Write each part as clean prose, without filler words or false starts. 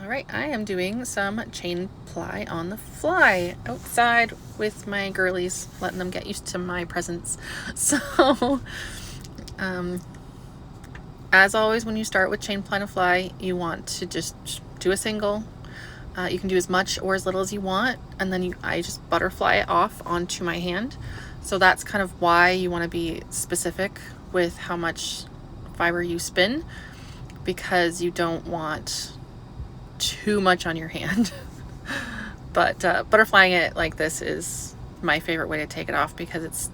All right, I am doing some chain ply on the fly outside with my girlies, letting them get used to my presence. So, as always, when you start with chain ply on a fly, you want to just do a single. You can do as much or as little as you want, and then I just butterfly it off onto my hand. So that's kind of why you want to be specific with how much fiber you spin, because you don't want too much on your hand. But butterflying it like this is my favorite way to take it off, because it's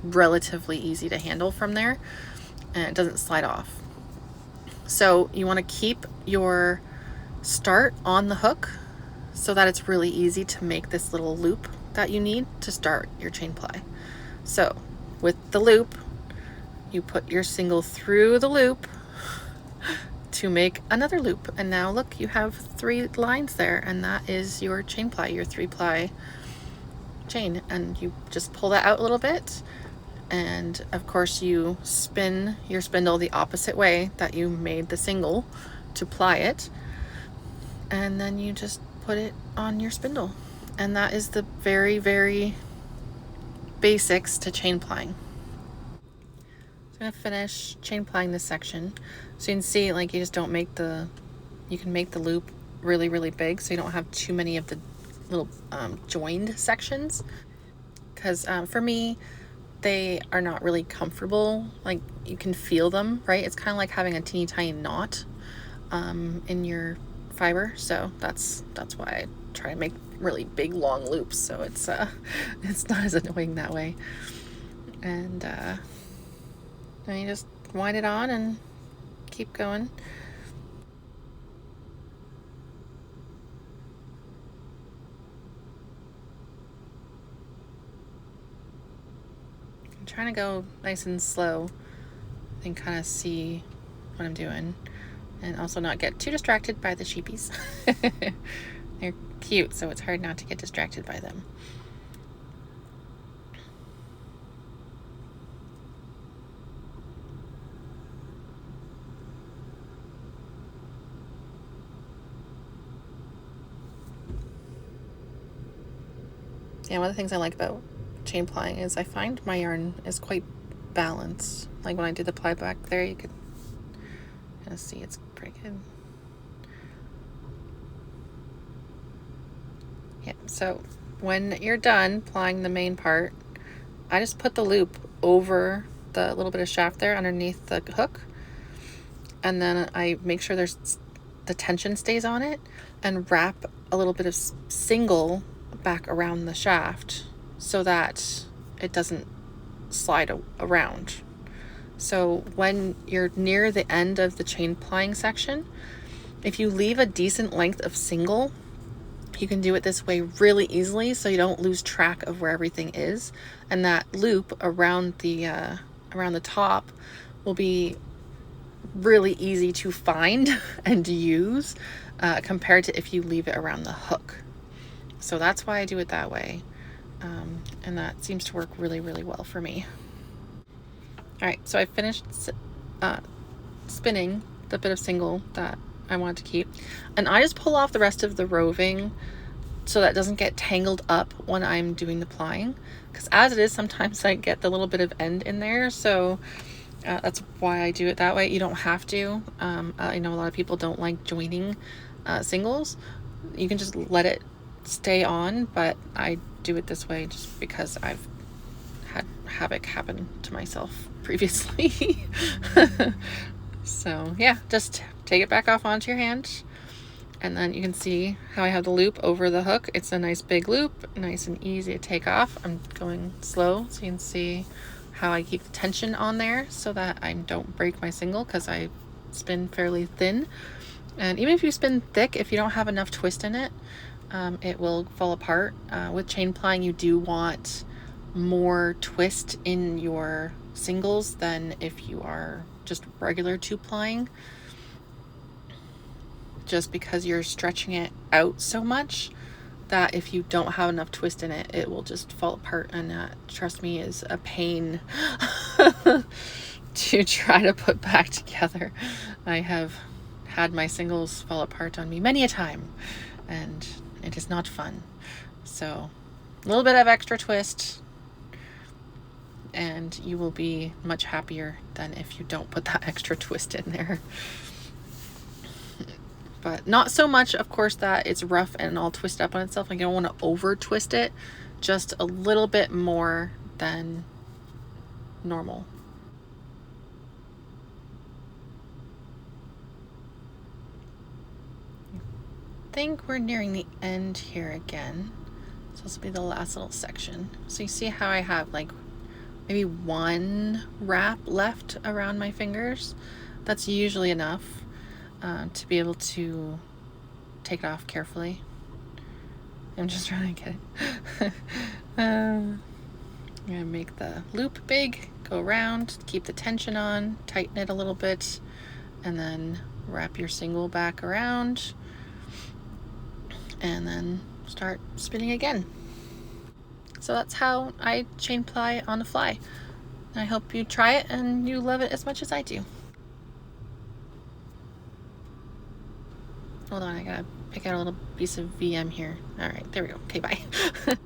relatively easy to handle from there and it doesn't slide off. So you want to keep your start on the hook so that it's really easy to make this little loop that you need to start your chain ply. So with the loop, you put your single through the loop to make another loop, and now look, you have 3 lines there, and that is your chain ply, your 3-ply chain. And you just pull that out a little bit, and of course you spin your spindle the opposite way that you made the single to ply it, and then you just put it on your spindle. And that is the very, very basics to chain plying. I'm gonna finish chain plying this section. So you can see, like, you just don't make you can make the loop really, really big, so you don't have too many of the little joined sections. Because for me, they are not really comfortable. Like, you can feel them, right? It's kind of like having a teeny tiny knot in your fiber. So that's why I try to make really big, long loops, so it's not as annoying that way. And then you just wind it on and keep going. I'm trying to go nice and slow and kind of see what I'm doing, and also not get too distracted by the sheepies. They're cute, so it's hard not to get distracted by them. Yeah, one of the things I like about chain plying is I find my yarn is quite balanced. Like when I did the ply back there, you could kind of see it's pretty good. Yeah, so when you're done plying the main part, I just put the loop over the little bit of shaft there underneath the hook, and then I make sure the tension stays on it, and wrap a little bit of single back around the shaft so that it doesn't slide around. So when you're near the end of the chain plying section, if you leave a decent length of single, you can do it this way really easily, so you don't lose track of where everything is, and that loop around the top will be really easy to find and use compared to if you leave it around the hook. So that's why I do it that way, and that seems to work really, really well for me. All right, so I finished spinning the bit of single that I wanted to keep, and I just pull off the rest of the roving so that it doesn't get tangled up when I'm doing the plying, because as it is, sometimes I get the little bit of end in there, so that's why I do it that way. You don't have to. I know a lot of people don't like joining singles. You can just let it stay on, but I do it this way just because I've had havoc happen to myself previously. So yeah, just take it back off onto your hand, and then you can see how I have the loop over the hook. It's a nice big loop, nice and easy to take off. I'm going slow so you can see how I keep the tension on there so that I don't break my single, because I spin fairly thin. And even if you spin thick, if you don't have enough twist in it, it will fall apart. With chain plying, you do want more twist in your singles than if you are just regular 2-plying, just because you're stretching it out so much that if you don't have enough twist in it, it will just fall apart, and that, trust me, is a pain to try to put back together. I have had my singles fall apart on me many a time, and it is not fun. So a little bit of extra twist and you will be much happier than if you don't put that extra twist in there. But not so much, of course, that it's rough and all twisted up on itself. Like, you don't want to over twist it, just a little bit more than normal. I think we're nearing the end here again. So this will be the last little section. So you see how I have like maybe one wrap left around my fingers? That's usually enough to be able to take it off carefully. I'm just trying to get it. I'm gonna make the loop big, go around, keep the tension on, tighten it a little bit, and then wrap your single back around, and then start spinning again. So that's how I chain ply on the fly. I hope you try it and you love it as much as I do. Hold on, I gotta pick out a little piece of VM here. All right, there we go. Okay, bye.